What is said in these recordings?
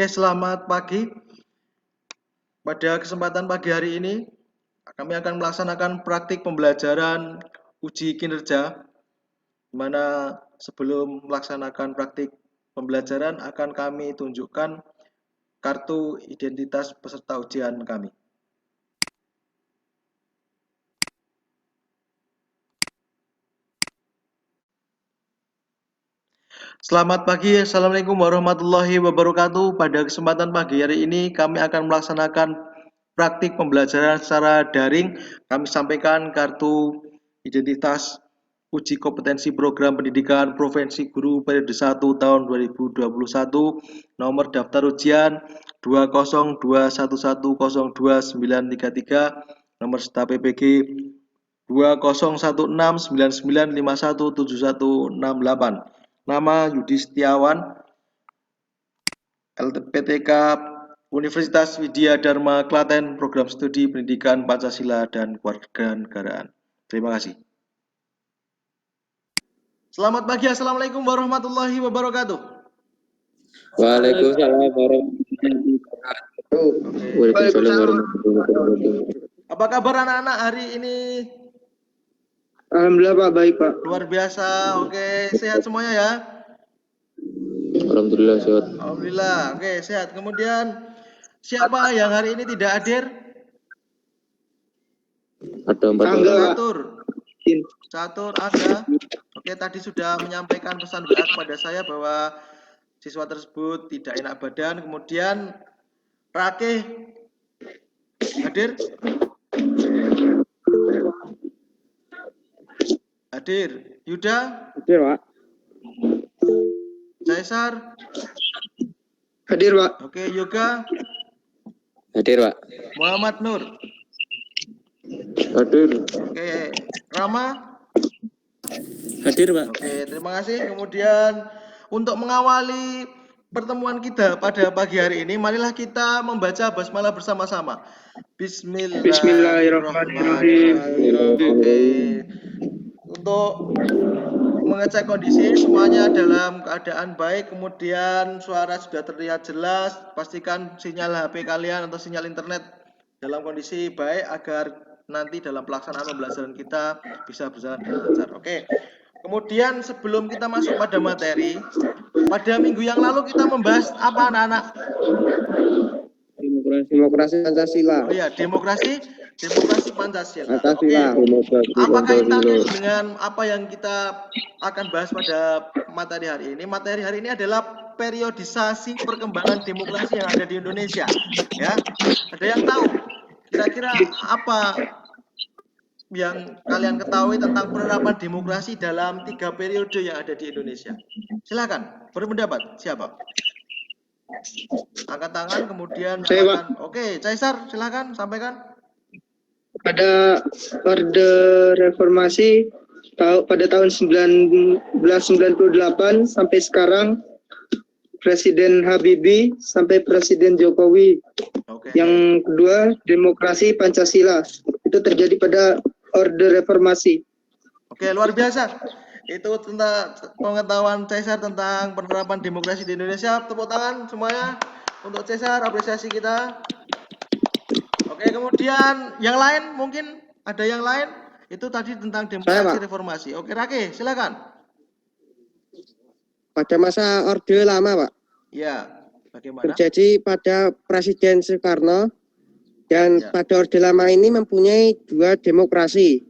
Oke, selamat pagi. Pada kesempatan pagi hari ini, kami akan melaksanakan praktik pembelajaran uji kinerja, di mana sebelum melaksanakan praktik pembelajaran akan kami tunjukkan kartu identitas peserta ujian kami. Selamat pagi, Assalamualaikum warahmatullahi wabarakatuh. Pada kesempatan pagi hari ini kami akan melaksanakan praktik pembelajaran secara daring. Kami sampaikan kartu identitas uji kompetensi program pendidikan Provinsi Guru periode 1 tahun 2021, nomor daftar ujian 20111029933, nomor serta PPG 201699517168. Nama Yudi Setiawan, LPTK Universitas Widya Dharma Klaten, Program Studi Pendidikan Pancasila dan Kewarganegaraan. Terima kasih. Selamat pagi, Assalamualaikum warahmatullahi wabarakatuh. Waalaikumsalam warahmatullahi wabarakatuh. Waalaikumsalam warahmatullahi wabarakatuh. Apa kabar anak-anak hari ini? Alhamdulillah Pak, baik Pak. Luar biasa. Oke, sehat semuanya ya? Alhamdulillah sehat. Alhamdulillah. Oke, sehat. Kemudian siapa yang hari ini tidak hadir? Ada 4 orang. Catur ada. Oke, tadi sudah menyampaikan pesan WA kepada saya bahwa siswa tersebut tidak enak badan. Kemudian Rakeh hadir? Hadir. Yuda? Hadir Pak. Caesar? Hadir Pak. Oke, Yoga? Hadir, Pak. Muhammad Nur? Hadir. Oke, Rama? Hadir, Pak. Oke, terima kasih. Kemudian untuk mengawali pertemuan kita pada pagi hari ini, marilah kita membaca basmalah bersama-sama. Bismillahirrahmanirrahim. Oke. Untuk mengecek kondisi semuanya dalam keadaan baik, kemudian suara sudah terlihat jelas, pastikan sinyal HP kalian atau sinyal internet dalam kondisi baik agar nanti dalam pelaksanaan pembelajaran kita bisa berjalan dengan lancar. Oke. Kemudian sebelum kita masuk pada materi, pada minggu yang lalu kita membahas apa anak-anak? Demokrasi Pancasila. Oh ya, demokrasi Pancasila. Pancasila. Oke. Apa kaitannya dengan apa yang kita akan bahas pada materi hari ini? Materi hari ini adalah periodisasi perkembangan demokrasi yang ada di Indonesia. Ya, ada yang tahu? Kira-kira apa yang kalian ketahui tentang penerapan demokrasi dalam 3 periode yang ada di Indonesia? Silakan berpendapat. Siapa? Angkat tangan, kemudian nyalakan. Oke, Caesar, silakan sampaikan. Pada Orde Reformasi pada tahun 1998 sampai sekarang, Presiden Habibie sampai Presiden Jokowi. Oke. Yang kedua, demokrasi Pancasila. Itu terjadi pada Orde Reformasi. Oke, luar biasa. Itu tentang pengetahuan Caesar tentang penerapan demokrasi di Indonesia. Tepuk tangan semuanya untuk Caesar, apresiasi kita. Oke, kemudian yang lain mungkin ada yang lain? Itu tadi tentang demokrasi reformasi. Oke, Rake, silakan. Pada masa Orde Lama, Pak. Ya, bagaimana? Terjadi pada Presiden Soekarno dan pada Orde Lama ini mempunyai 2 demokrasi,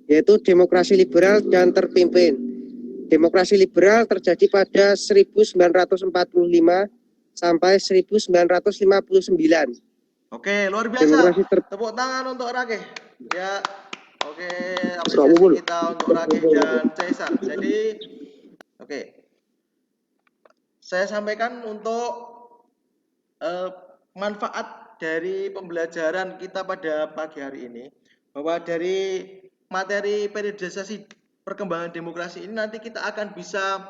yaitu demokrasi liberal dan terpimpin. Demokrasi liberal terjadi pada 1945 sampai 1959. Oke, luar biasa. Tepuk tangan untuk Rake. Ya, oke, apresiasi kita untuk Rake dan Caesar. Jadi, oke, saya sampaikan untuk manfaat dari pembelajaran kita pada pagi hari ini, bahwa dari materi periodisasi perkembangan demokrasi ini nanti kita akan bisa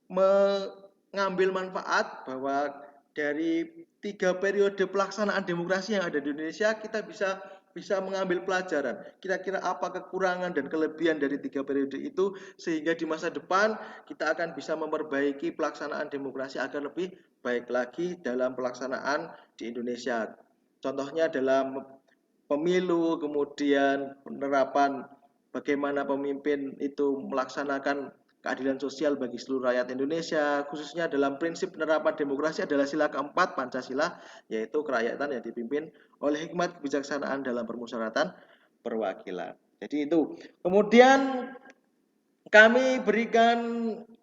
mengambil manfaat bahwa dari 3 periode pelaksanaan demokrasi yang ada di Indonesia, kita bisa bisa mengambil pelajaran. Kira-kira apa kekurangan dan kelebihan dari 3 periode itu, sehingga di masa depan kita akan bisa memperbaiki pelaksanaan demokrasi agar lebih baik lagi dalam pelaksanaan di Indonesia. Contohnya dalam pemilu, kemudian penerapan bagaimana pemimpin itu melaksanakan keadilan sosial bagi seluruh rakyat Indonesia, khususnya dalam prinsip penerapan demokrasi adalah sila keempat Pancasila, yaitu kerakyatan yang dipimpin oleh hikmat kebijaksanaan dalam permusyawaratan perwakilan. Jadi itu. Kemudian kami berikan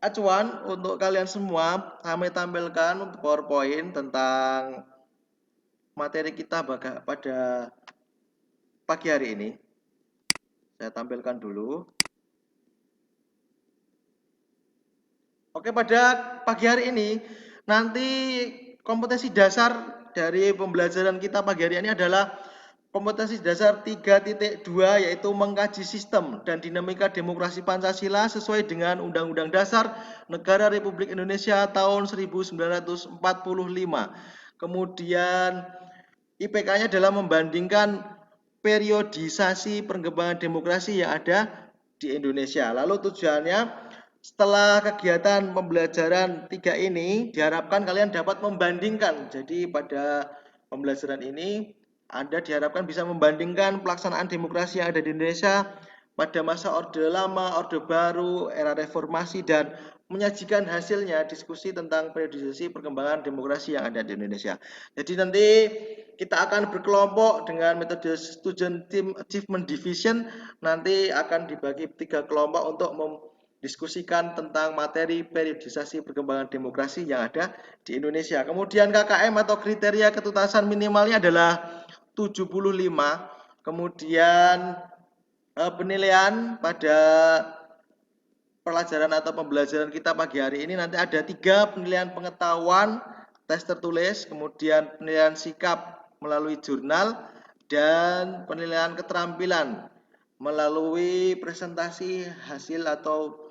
acuan untuk kalian semua, kami tampilkan untuk PowerPoint tentang materi kita pada pagi hari ini. Saya tampilkan dulu. Oke, pada pagi hari ini nanti kompetensi dasar dari pembelajaran kita pagi hari ini adalah kompetensi dasar 3.2, yaitu mengkaji sistem dan dinamika demokrasi Pancasila sesuai dengan Undang-Undang Dasar Negara Republik Indonesia tahun 1945. Kemudian IPK-nya adalah membandingkan periodisasi perkembangan demokrasi yang ada di Indonesia. Lalu tujuannya, setelah kegiatan pembelajaran 3 ini, diharapkan kalian dapat membandingkan. Jadi pada pembelajaran ini, Anda diharapkan bisa membandingkan pelaksanaan demokrasi yang ada di Indonesia pada masa Orde Lama, Orde Baru, era reformasi, dan menyajikan hasilnya diskusi tentang periodisasi perkembangan demokrasi yang ada di Indonesia. Jadi nanti kita akan berkelompok dengan metode Student Team Achievement Division. Nanti akan dibagi 3 kelompok untuk diskusikan tentang materi periodisasi perkembangan demokrasi yang ada di Indonesia. Kemudian KKM atau kriteria ketuntasan minimalnya adalah 75. Kemudian penilaian pada pelajaran atau pembelajaran kita pagi hari ini nanti ada 3 penilaian pengetahuan, tes tertulis, kemudian penilaian sikap melalui jurnal, dan penilaian keterampilan melalui presentasi hasil atau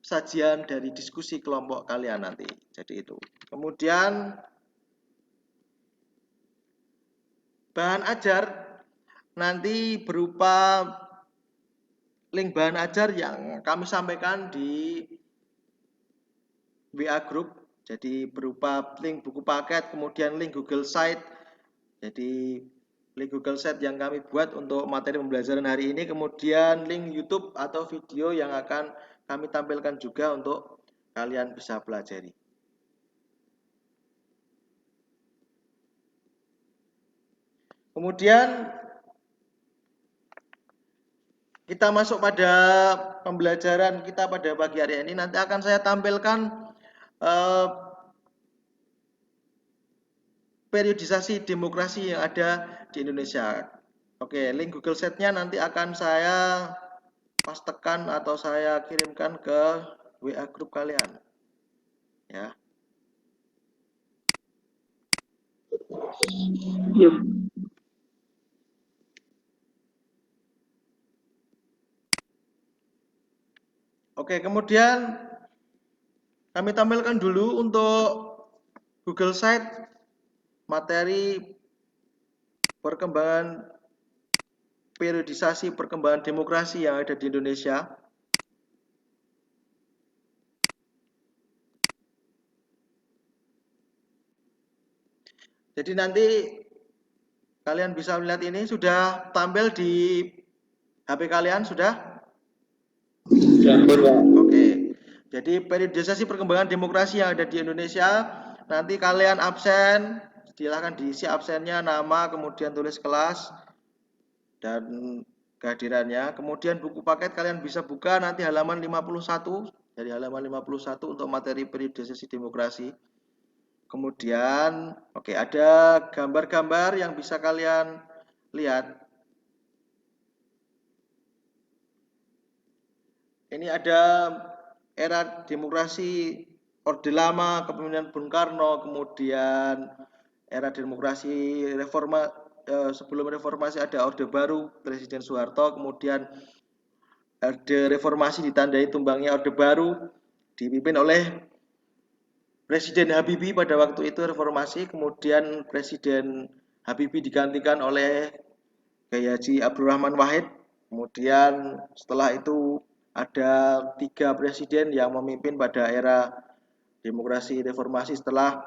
sajian dari diskusi kelompok kalian nanti. Jadi itu. Kemudian bahan ajar nanti berupa link bahan ajar yang kami sampaikan di WA Group. Jadi berupa link buku paket, kemudian link Google Site. Jadi link Google Site yang kami buat untuk materi pembelajaran hari ini, kemudian link YouTube atau video yang akan kami tampilkan juga untuk kalian bisa pelajari. Kemudian kita masuk pada pembelajaran kita pada pagi hari ini. Nanti akan saya tampilkan periodisasi demokrasi yang ada di Indonesia. Oke, link Google Site-nya nanti akan saya pastekan atau saya kirimkan ke WA grup kalian. Ya. Yuk. Oke, kemudian kami tampilkan dulu untuk Google Site materi perkembangan periodisasi perkembangan demokrasi yang ada di Indonesia. Jadi nanti kalian bisa melihat ini sudah tampil di HP kalian, sudah? Oke. Jadi periodisasi perkembangan demokrasi yang ada di Indonesia, nanti kalian absen, silahkan diisi absennya, nama, kemudian tulis kelas dan kehadirannya. Kemudian buku paket kalian bisa buka nanti halaman 51, dari halaman 51 untuk materi periodisasi demokrasi. Kemudian, oke, ada gambar-gambar yang bisa kalian lihat. Ini ada era demokrasi Orde Lama, kepemimpinan Bung Karno, kemudian era demokrasi sebelum reformasi ada Orde Baru, Presiden Soeharto, kemudian Orde Reformasi ditandai tumbangnya Orde Baru, dipimpin oleh Presiden Habibie pada waktu itu reformasi, kemudian Presiden Habibie digantikan oleh Kiai Haji Abdurrahman Wahid. Kemudian setelah itu ada 3 presiden yang memimpin pada era demokrasi reformasi setelah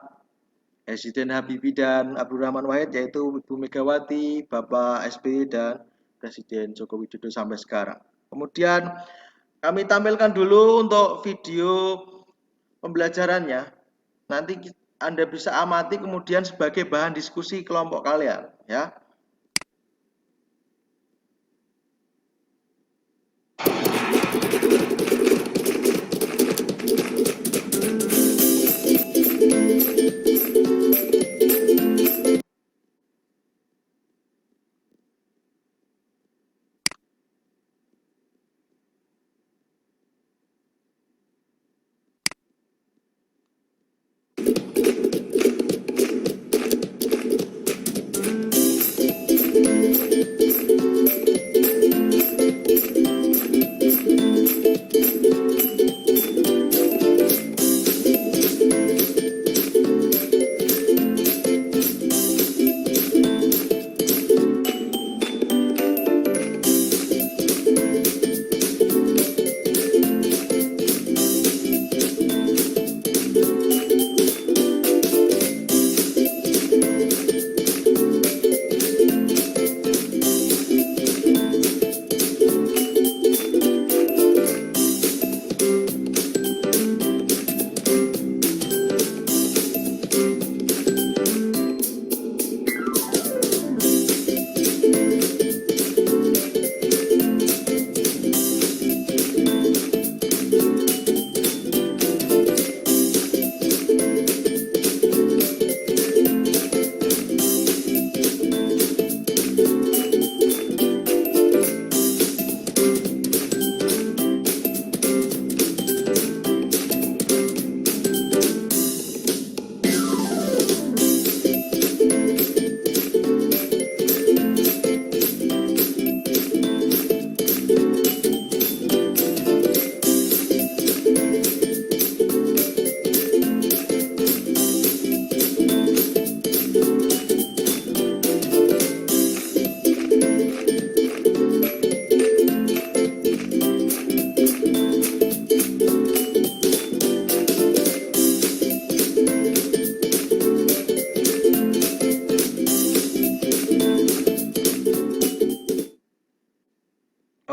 Presiden Habibie dan Abdurrahman Wahid, yaitu Ibu Megawati, Bapak SBY, dan Presiden Joko Widodo sampai sekarang. Kemudian kami tampilkan dulu untuk video pembelajarannya. Nanti Anda bisa amati kemudian sebagai bahan diskusi kelompok kalian, ya.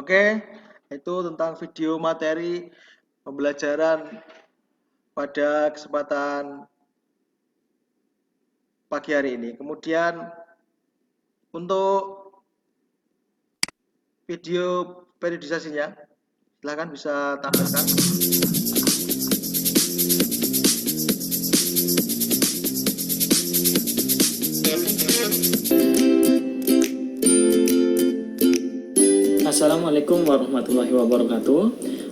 Oke, itu tentang video materi pembelajaran pada kesempatan pagi hari ini. Kemudian untuk video periodisasinya, silahkan bisa tampilkan. Assalamualaikum warahmatullahi wabarakatuh.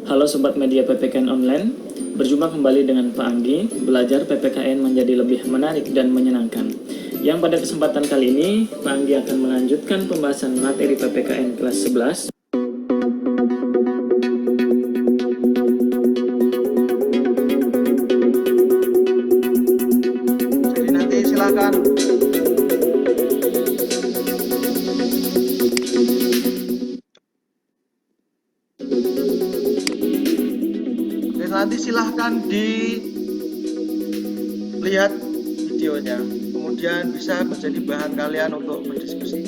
Halo Sobat Media PPKN Online. Berjumpa kembali dengan Pak Anggi. Belajar PPKN menjadi lebih menarik dan menyenangkan. Yang pada kesempatan kali ini, Pak Anggi akan melanjutkan pembahasan materi PPKN kelas 11. Jadi nanti silakan dilihat videonya, kemudian bisa menjadi bahan kalian untuk berdiskusi.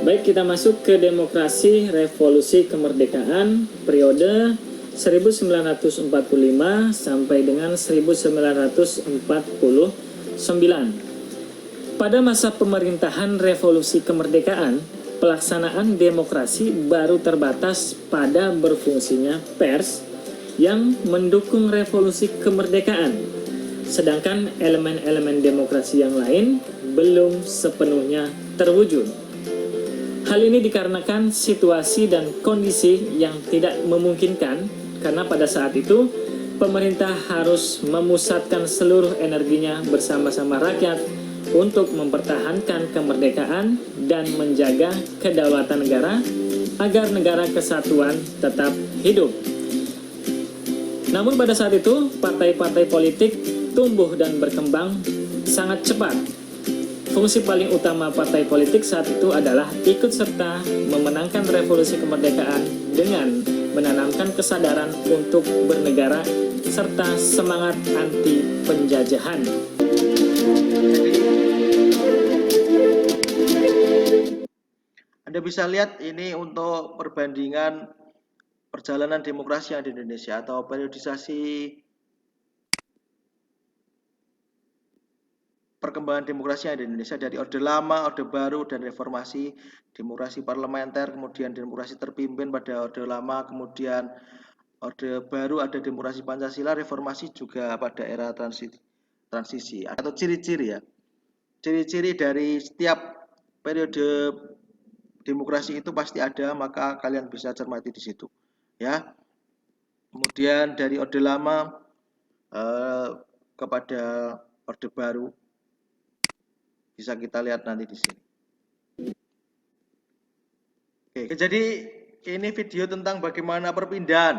Baik, kita masuk ke demokrasi revolusi kemerdekaan periode 1945 sampai dengan 1949. Pada masa pemerintahan revolusi kemerdekaan, pelaksanaan demokrasi baru terbatas pada berfungsinya pers yang mendukung revolusi kemerdekaan, sedangkan elemen-elemen demokrasi yang lain belum sepenuhnya terwujud. Hal ini dikarenakan situasi dan kondisi yang tidak memungkinkan, karena pada saat itu pemerintah harus memusatkan seluruh energinya bersama-sama rakyat untuk mempertahankan kemerdekaan dan menjaga kedaulatan negara agar negara kesatuan tetap hidup. Namun pada saat itu partai-partai politik tumbuh dan berkembang sangat cepat. Fungsi paling utama partai politik saat itu adalah ikut serta memenangkan revolusi kemerdekaan dengan menanamkan kesadaran untuk bernegara serta semangat anti penjajahan. Anda bisa lihat ini untuk perbandingan perjalanan demokrasi yang di Indonesia atau periodisasi perkembangan demokrasi yang ada di Indonesia dari Orde Lama, Orde Baru, dan Reformasi, demokrasi parlementer, kemudian demokrasi terpimpin pada Orde Lama, kemudian Orde Baru ada demokrasi Pancasila, Reformasi juga pada era transisi atau ciri-ciri ya. Ciri-ciri dari setiap periode demokrasi itu pasti ada, maka kalian bisa cermati di situ ya. Kemudian dari Orde Lama kepada Orde Baru bisa kita lihat nanti di sini. Oke, jadi ini video tentang bagaimana perpindahan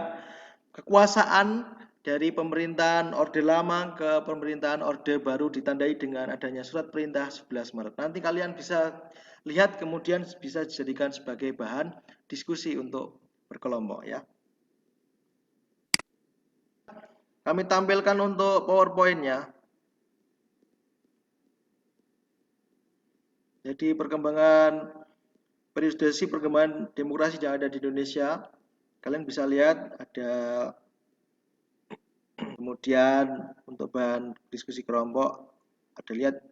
kekuasaan dari pemerintahan Orde Lama ke pemerintahan Orde Baru ditandai dengan adanya surat perintah 11 Maret. Nanti kalian bisa lihat, kemudian bisa dijadikan sebagai bahan diskusi untuk berkelompok ya. Kami tampilkan untuk PowerPoint-nya. Jadi periodisasi perkembangan demokrasi yang ada di Indonesia, kalian bisa lihat ada. Kemudian untuk bahan diskusi kelompok, ada lihat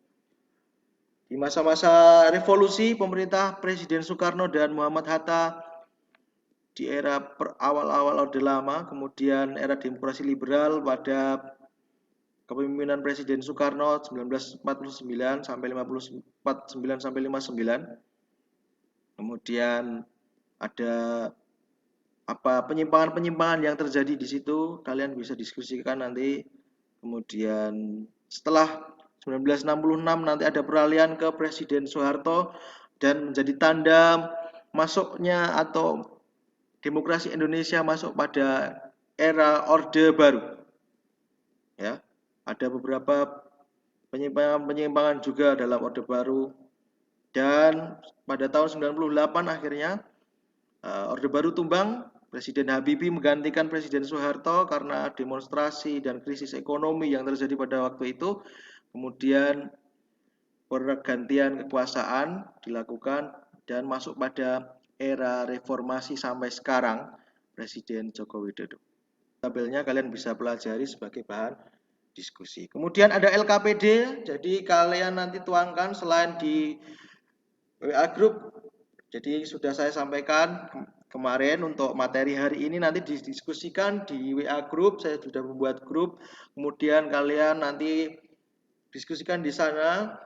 di masa-masa revolusi pemerintah Presiden Soekarno dan Muhammad Hatta di era awal-awal Orde Lama, kemudian era demokrasi liberal pada kepemimpinan Presiden Soekarno 1949 sampai 59. Kemudian ada penyimpangan-penyimpangan yang terjadi di situ, kalian bisa diskusikan nanti. Kemudian setelah 1966 nanti ada peralihan ke Presiden Soeharto dan menjadi tanda masuknya atau demokrasi Indonesia masuk pada era Orde Baru. Ya, ada beberapa penyimpangan juga dalam Orde Baru, dan pada tahun 98 akhirnya Orde Baru tumbang. Presiden Habibie menggantikan Presiden Soeharto karena demonstrasi dan krisis ekonomi yang terjadi pada waktu itu. Kemudian pergantian kekuasaan dilakukan dan masuk pada era reformasi sampai sekarang Presiden Joko Widodo. Tabelnya kalian bisa pelajari sebagai bahan diskusi. Kemudian ada LKPD, jadi kalian nanti tuangkan selain di WA Group. Jadi sudah saya sampaikan kemarin untuk materi hari ini nanti didiskusikan di WA Group. Saya sudah membuat grup. Kemudian kalian nanti diskusikan di sana.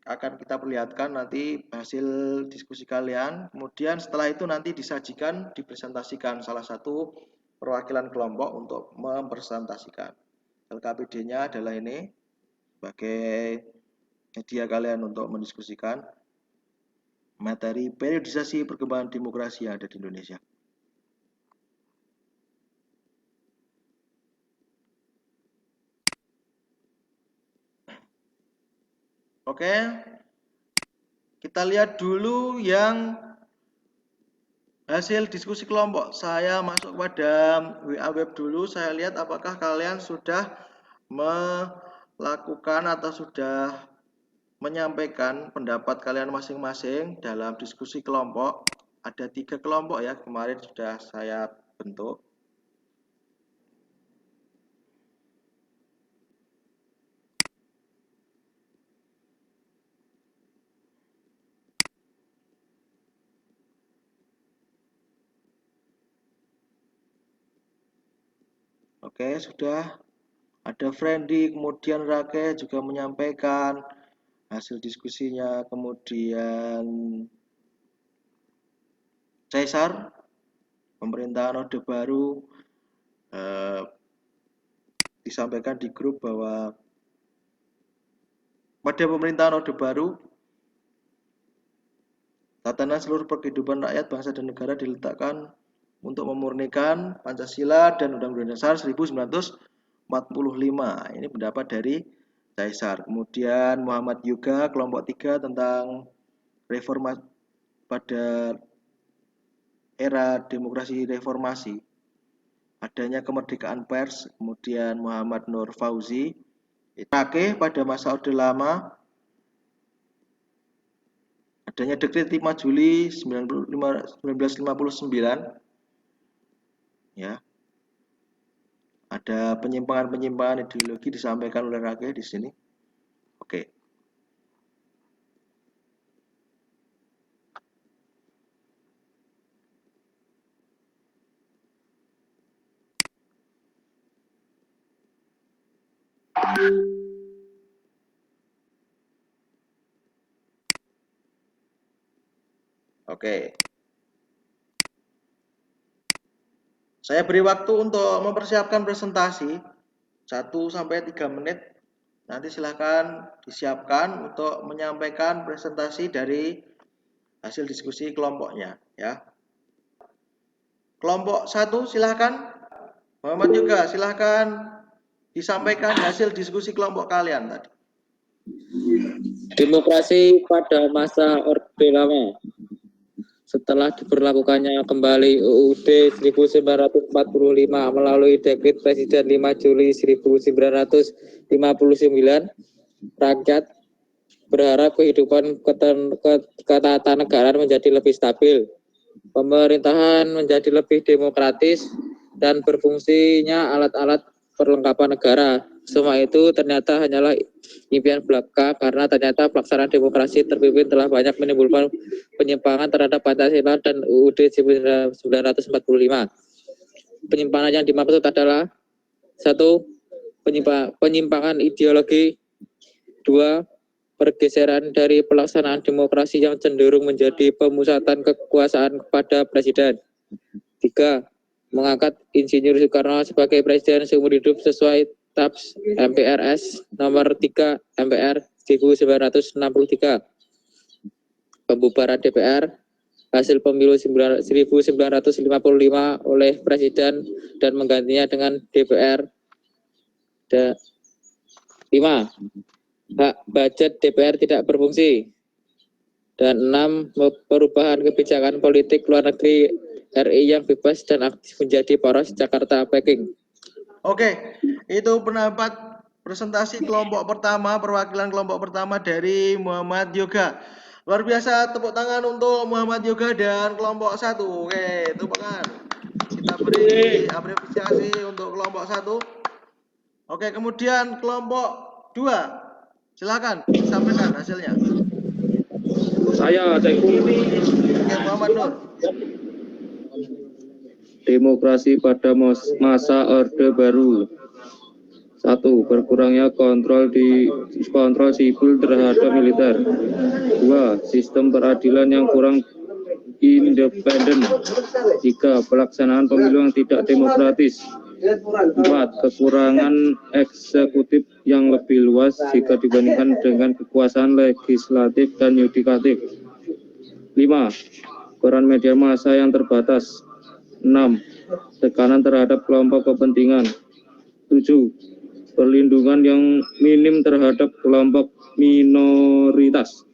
Akan kita perlihatkan nanti hasil diskusi kalian. Kemudian setelah itu nanti disajikan, dipresentasikan salah satu perwakilan kelompok untuk mempresentasikan. LKPD-nya adalah ini sebagai media kalian untuk mendiskusikan materi periodisasi perkembangan demokrasi yang ada di Indonesia. Oke, kita lihat dulu yang hasil diskusi kelompok. Saya masuk pada WA web dulu, saya lihat apakah kalian sudah melakukan atau sudah menyampaikan pendapat kalian masing-masing dalam diskusi kelompok. Ada 3 kelompok ya, kemarin sudah saya bentuk. Oke, sudah ada Friendly, kemudian Rake juga menyampaikan hasil diskusinya, kemudian Caesar, pemerintahan Orde Baru, disampaikan di grup bahwa pada pemerintahan Orde Baru, tatanan seluruh kehidupan rakyat, bangsa dan negara diletakkan untuk memurnikan Pancasila dan Undang-Undang Dasar 1945. Ini pendapat dari Caesar. Kemudian Muhammad Yoga kelompok 3 tentang reformasi pada era demokrasi reformasi, adanya kemerdekaan pers. Kemudian Muhammad Nur Fauzi Ake pada masa Orde Lama, adanya Dekret 5 Juli 1959, ya. Ada penyimpangan-penyimpangan ideologi disampaikan oleh Rake di sini. Oke. Oke. Saya beri waktu untuk mempersiapkan presentasi 1-3 menit. Nanti silahkan disiapkan untuk menyampaikan presentasi dari hasil diskusi kelompoknya, ya. Kelompok 1 silahkan. Muhammad juga silahkan disampaikan hasil diskusi kelompok kalian tadi. Demokrasi pada masa Orde Lama. Setelah diberlakukannya kembali UUD 1945 melalui Dekret Presiden 5 Juli 1959, rakyat berharap kehidupan ketatanegaraan menjadi lebih stabil, pemerintahan menjadi lebih demokratis, dan berfungsinya alat-alat perlengkapan negara. Semua itu ternyata hanyalah impian belaka, karena ternyata pelaksanaan demokrasi terpimpin telah banyak menimbulkan penyimpangan terhadap Pancasila dan UUD 1945. Penyimpangan yang dimaksud adalah 1. Penyimpangan ideologi, 2. Pergeseran dari pelaksanaan demokrasi yang cenderung menjadi pemusatan kekuasaan kepada presiden, 3. Mengangkat Insinyur Soekarno sebagai presiden seumur hidup sesuai TAPS MPRS nomor 3 MPR 1963. Pembubaran DPR, hasil pemilu 1955 oleh presiden dan menggantinya dengan DPR. 5. Hak budget DPR tidak berfungsi. Dan 6. Perubahan kebijakan politik luar negeri RI yang bebas dan aktif menjadi poros Jakarta Peking. Oke, itu pendapat presentasi kelompok pertama, perwakilan kelompok pertama dari Muhammad Yoga. Luar biasa, tepuk tangan untuk Muhammad Yoga dan kelompok 1. Oke, tepuk tangan. Kita beri apresiasi untuk kelompok 1. Oke, kemudian kelompok 2. Silakan sampaikan hasilnya. Saya Oke, Muhammad Nur. Demokrasi pada masa Orde Baru. 1. Berkurangnya kontrol sipil terhadap militer. 2. Sistem peradilan yang kurang independen. 3. Pelaksanaan pemilu yang tidak demokratis. 4. Kekurangan eksekutif yang lebih luas jika dibandingkan dengan kekuasaan legislatif dan yudikatif. 5. Peran media massa yang terbatas. 6. Tekanan terhadap kelompok kepentingan. 7. Perlindungan yang minim terhadap kelompok minoritas.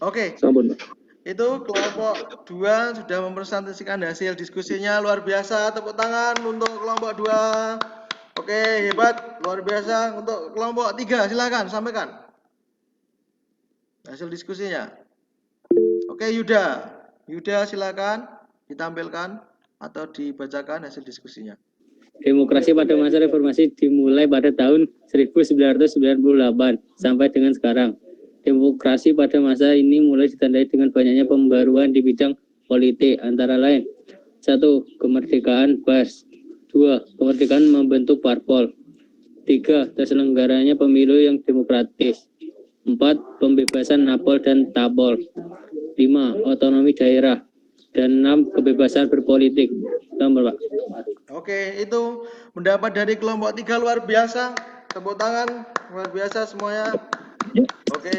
Oke. Sampun. Itu kelompok 2 sudah mempresentasikan hasil diskusinya, luar biasa. Tepuk tangan untuk kelompok 2. Oke, hebat, luar biasa. Untuk kelompok 3 silakan sampaikan hasil diskusinya. Oke, Yuda silakan ditampilkan atau dibacakan hasil diskusinya. Demokrasi pada masa reformasi dimulai pada tahun 1998 sampai dengan sekarang. Demokrasi pada masa ini mulai ditandai dengan banyaknya pembaruan di bidang politik, antara lain 1. Kemerdekaan pers, 2. Kemerdekaan membentuk parpol, 3. Terselenggaranya pemilu yang demokratis, 4. Pembebasan napol dan tapol, 5. Otonomi daerah, dan 6. Kebebasan berpolitik. Tambah, Pak. Oke, itu pendapat dari kelompok 3, luar biasa. Tepuk tangan, luar biasa semuanya. Oke,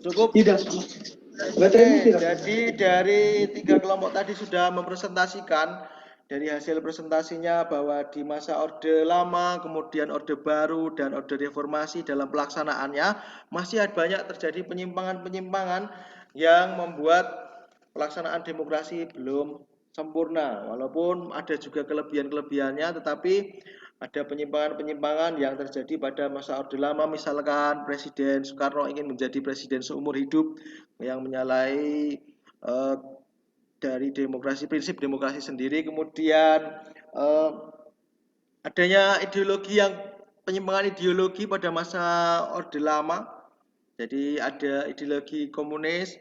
cukup. Oke, jadi dari 3 kelompok tadi sudah mempresentasikan dari hasil presentasinya bahwa di masa Orde Lama, kemudian Orde Baru, dan Orde Reformasi dalam pelaksanaannya masih banyak terjadi penyimpangan-penyimpangan yang membuat pelaksanaan demokrasi belum sempurna. Walaupun ada juga kelebihan-kelebihannya, tetapi ada penyimpangan-penyimpangan yang terjadi pada masa Orde Lama. Misalkan Presiden Soekarno ingin menjadi presiden seumur hidup yang menyalahi dari demokrasi, prinsip demokrasi sendiri. Kemudian adanya ideologi yang penyimpangan ideologi pada masa Orde Lama. Jadi ada ideologi komunis,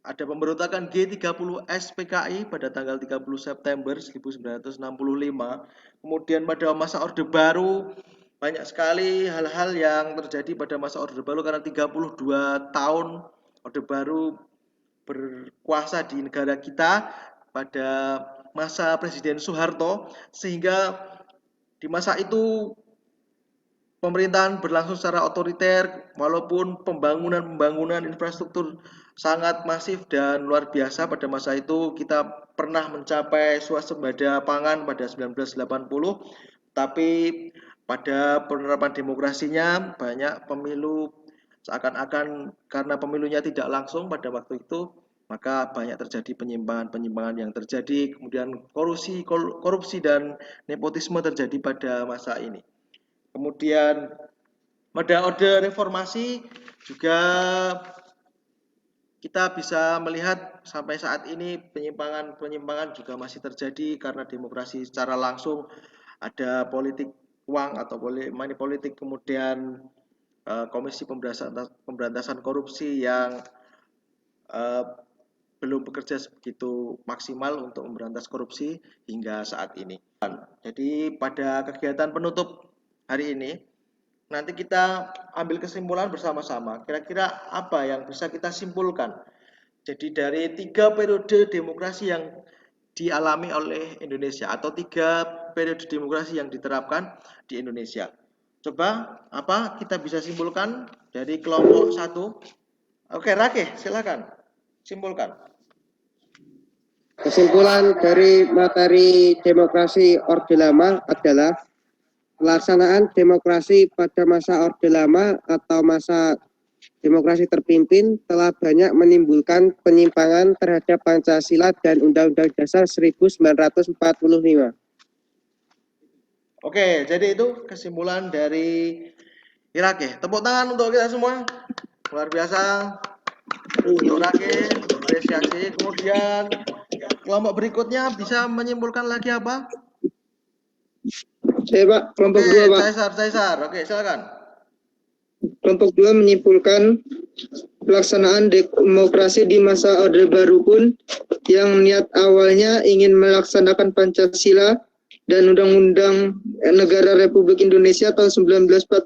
ada pemberontakan G30S PKI pada tanggal 30 September 1965. Kemudian pada masa Orde Baru banyak sekali hal-hal yang terjadi pada masa Orde Baru karena 32 tahun Orde Baru berkuasa di negara kita pada masa Presiden Soeharto, sehingga di masa itu pemerintahan berlangsung secara otoriter, walaupun pembangunan infrastruktur sangat masif dan luar biasa. Pada masa itu kita pernah mencapai swasembada pangan pada 1980, tapi pada penerapan demokrasinya banyak pemilu seakan-akan karena pemilunya tidak langsung pada waktu itu, maka banyak terjadi penyimpangan-penyimpangan yang terjadi, kemudian korupsi dan nepotisme terjadi pada masa ini. Kemudian pada Orde Reformasi juga kita bisa melihat sampai saat ini penyimpangan juga masih terjadi karena demokrasi secara langsung ada politik uang atau money politik, kemudian Komisi Pemberantasan Korupsi yang belum bekerja begitu maksimal untuk memberantas korupsi hingga saat ini. Jadi pada kegiatan penutup hari ini, nanti kita ambil kesimpulan bersama-sama. Kira-kira apa yang bisa kita simpulkan? Jadi dari 3 periode demokrasi yang dialami oleh Indonesia atau 3 periode demokrasi yang diterapkan di Indonesia. Coba apa kita bisa simpulkan dari kelompok 1? Oke, Rakeh, silakan simpulkan. Kesimpulan dari materi demokrasi Orde Lama adalah pelaksanaan demokrasi pada masa Orde Lama atau masa demokrasi terpimpin telah banyak menimbulkan penyimpangan terhadap Pancasila dan Undang-Undang Dasar 1945. Oke, jadi itu kesimpulan dari Irake. Tepuk tangan untuk kita semua. Luar biasa. Untuk Irake, apresiasi. Kemudian kelompok berikutnya bisa menyimpulkan lagi apa? Saya Pak, kelompok 2 Pak. Caesar. Oke, silakan. Kelompok 2 menyimpulkan pelaksanaan demokrasi di masa Orde Baru pun yang niat awalnya ingin melaksanakan Pancasila dan Undang-Undang Negara Republik Indonesia tahun 1945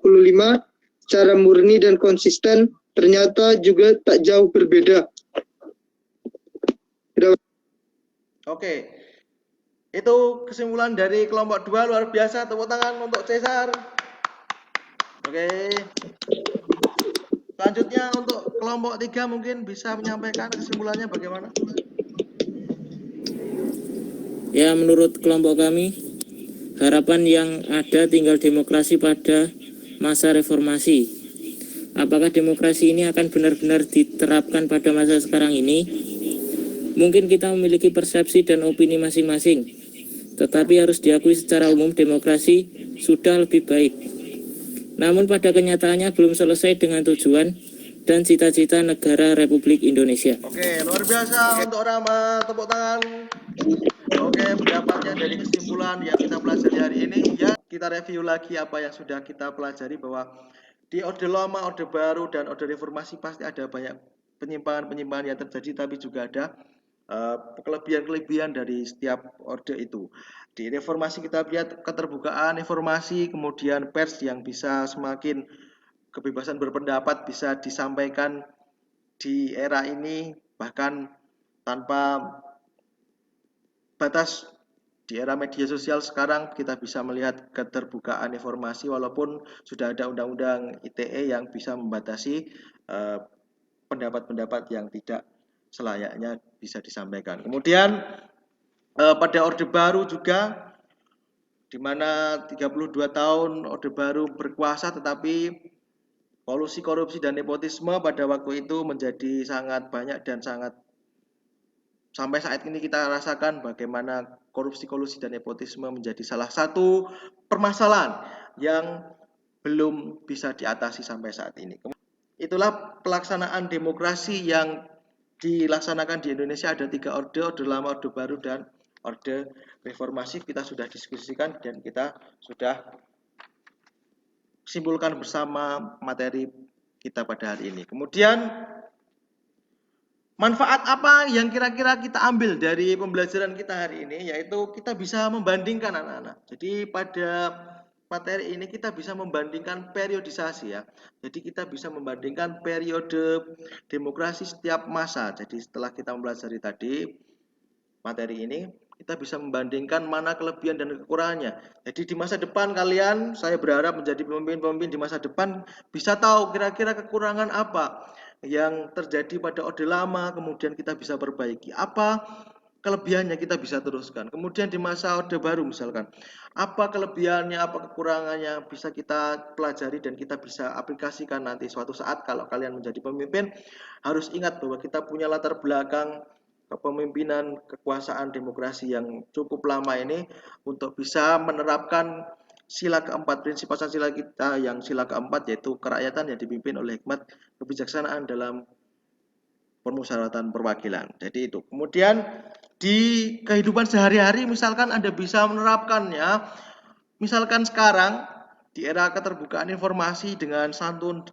secara murni dan konsisten ternyata juga tak jauh berbeda. Oke. Itu kesimpulan dari kelompok 2, luar biasa. Tepuk tangan untuk Caesar. Oke. Selanjutnya untuk kelompok 3 mungkin bisa menyampaikan kesimpulannya bagaimana? Ya, menurut kelompok kami, harapan yang ada tinggal demokrasi pada masa reformasi. Apakah demokrasi ini akan benar-benar diterapkan pada masa sekarang ini? Mungkin kita memiliki persepsi dan opini masing-masing, tetapi harus diakui secara umum demokrasi sudah lebih baik. Namun pada kenyataannya belum selesai dengan tujuan dan cita-cita negara Republik Indonesia. Oke, luar biasa untuk Rama, tepuk tangan. Oke, pendapatnya dari kesimpulan yang kita pelajari hari ini, ya kita review lagi apa yang sudah kita pelajari, bahwa di Orde Lama, Orde Baru, dan Orde Reformasi pasti ada banyak penyimpangan-penyimpangan yang terjadi, tapi juga ada kelebihan-kelebihan dari setiap orde itu. Di reformasi kita lihat keterbukaan informasi, kemudian pers yang bisa semakin kebebasan berpendapat bisa disampaikan di era ini, bahkan tanpa batas. Di era media sosial sekarang kita bisa melihat keterbukaan informasi, walaupun sudah ada undang-undang ITE yang bisa membatasi pendapat-pendapat yang tidak selayaknya bisa disampaikan. Kemudian pada Orde Baru juga, di mana 32 tahun Orde Baru berkuasa, tetapi kolusi korupsi dan nepotisme pada waktu itu menjadi sangat banyak dan sangat sampai saat ini kita rasakan bagaimana korupsi-kolusi dan nepotisme menjadi salah satu permasalahan yang belum bisa diatasi sampai saat ini. Itulah pelaksanaan demokrasi yang dilaksanakan di Indonesia. Ada 3 orde lama, orde baru, dan orde reformasi. Kita sudah diskusikan dan kita sudah simpulkan bersama materi kita pada hari ini. Kemudian manfaat apa yang kira-kira kita ambil dari pembelajaran kita hari ini, yaitu kita bisa membandingkan anak-anak. Jadi pada materi ini kita bisa membandingkan periodisasi ya. Jadi kita bisa membandingkan periode demokrasi setiap masa. Jadi setelah kita mempelajari tadi materi ini, kita bisa membandingkan mana kelebihan dan kekurangannya. Jadi di masa depan kalian, saya berharap menjadi pemimpin-pemimpin di masa depan bisa tahu kira-kira kekurangan apa yang terjadi pada orde lama, kemudian kita bisa perbaiki. Apa kelebihannya kita bisa teruskan. Kemudian di masa orde baru misalkan, apa kelebihannya, apa kekurangannya bisa kita pelajari dan kita bisa aplikasikan nanti suatu saat kalau kalian menjadi pemimpin. Harus ingat bahwa kita punya latar belakang kepemimpinan kekuasaan demokrasi yang cukup lama ini untuk bisa menerapkan sila keempat, prinsip asal sila kita yang sila keempat, yaitu kerakyatan yang dipimpin oleh hikmat kebijaksanaan dalam permusyawaratan perwakilan. Jadi itu. Kemudian di kehidupan sehari-hari misalkan Anda bisa menerapkannya, misalkan sekarang di era keterbukaan informasi dengan santun,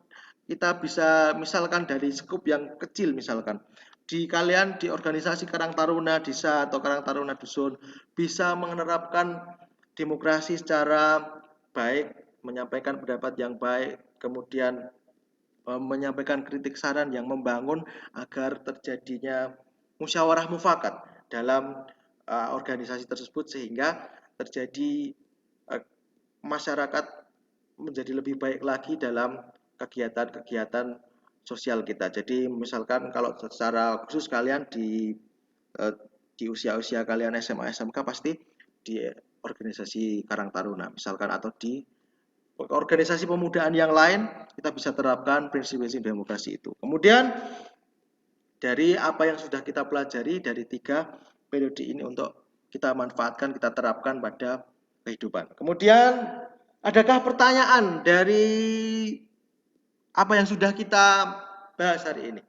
kita bisa misalkan dari skup yang kecil, misalkan di kalian di organisasi Karang Taruna Desa atau Karang Taruna Dusun bisa menerapkan demokrasi secara baik, menyampaikan pendapat yang baik, kemudian menyampaikan kritik saran yang membangun agar terjadinya musyawarah mufakat dalam organisasi tersebut, sehingga terjadi masyarakat menjadi lebih baik lagi dalam kegiatan-kegiatan sosial kita. Jadi misalkan kalau secara khusus kalian di usia-usia kalian SMA SMK pasti di organisasi Karang Taruna misalkan, atau di organisasi pemudaan yang lain kita bisa terapkan prinsip-prinsip demokrasi itu. Kemudian dari apa yang sudah kita pelajari dari 3 periode ini untuk kita manfaatkan, kita terapkan pada kehidupan. Kemudian adakah pertanyaan dari apa yang sudah kita bahas hari ini?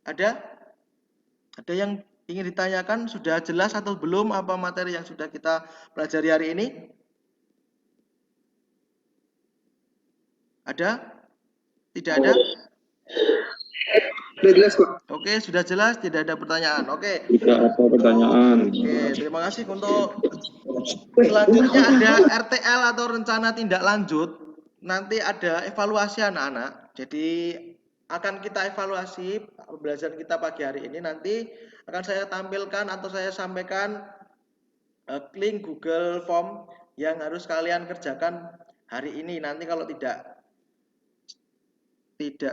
Ada? Ada yang ingin ditanyakan? Sudah jelas atau belum apa materi yang sudah kita pelajari hari ini? Ada? Tidak ada? Sudah jelas, Pak. Oke, sudah jelas, tidak ada pertanyaan. Oke. Tidak ada pertanyaan. Oke, terima kasih. Untuk selanjutnya ada RTL atau rencana tindak lanjut. Nanti ada evaluasi anak-anak. Jadi akan kita evaluasi pembelajaran kita pagi hari ini. Nanti akan saya tampilkan atau saya sampaikan link Google Form yang harus kalian kerjakan hari ini. Nanti kalau tidak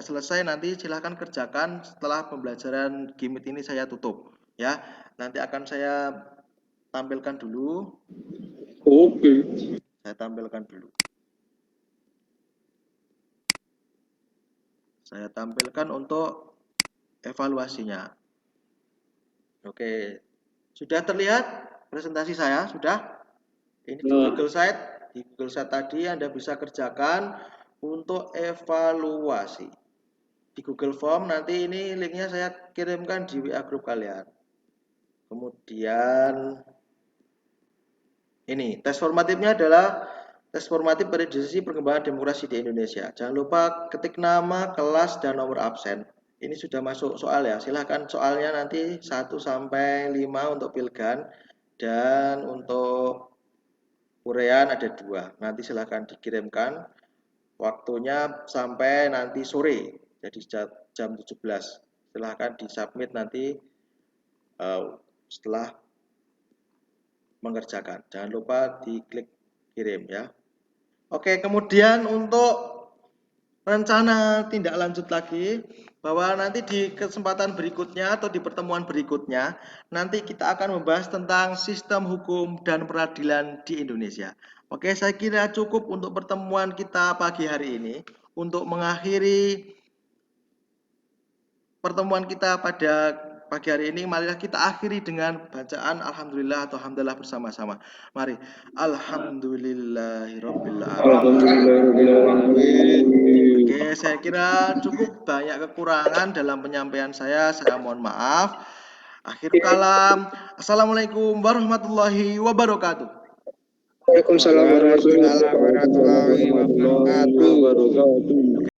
selesai, nanti silahkan kerjakan setelah pembelajaran Gimit ini saya tutup ya. Nanti akan saya tampilkan dulu. Oke. Saya tampilkan dulu. Saya tampilkan untuk evaluasinya. Oke. Sudah terlihat presentasi saya? Sudah? Ini di Google Site. Di Google Site tadi Anda bisa kerjakan untuk evaluasi. Di Google Form nanti ini linknya saya kirimkan di WA grup kalian. Kemudian ini tes formatifnya adalah tes formatif periodisasi perkembangan demokrasi di Indonesia. Jangan lupa ketik nama, kelas, dan nomor absen. Ini sudah masuk soal ya. Silahkan soalnya nanti 1 sampai 5 untuk Pilgan, dan untuk uraian ada 2. Nanti silahkan dikirimkan. Waktunya sampai nanti sore, jadi jam 17. Silahkan disubmit nanti setelah mengerjakan. Jangan lupa diklik kirim ya. Oke, kemudian untuk rencana tindak lanjut lagi, bahwa nanti di kesempatan berikutnya atau di pertemuan berikutnya nanti kita akan membahas tentang sistem hukum dan peradilan di Indonesia. Oke, saya kira cukup untuk pertemuan kita pagi hari ini. Untuk mengakhiri pertemuan kita pada pagi hari ini, marilah kita akhiri dengan bacaan Alhamdulillah atau Alhamdulillah bersama-sama. Mari. Alhamdulillahirabbil alamin. Oke, saya kira cukup banyak kekurangan dalam penyampaian saya mohon maaf. Akhir kalam. Assalamualaikum warahmatullahi wabarakatuh. Waalaikumsalam warahmatullahi Warahmatullahi wabarakatuh. wabarakatuh.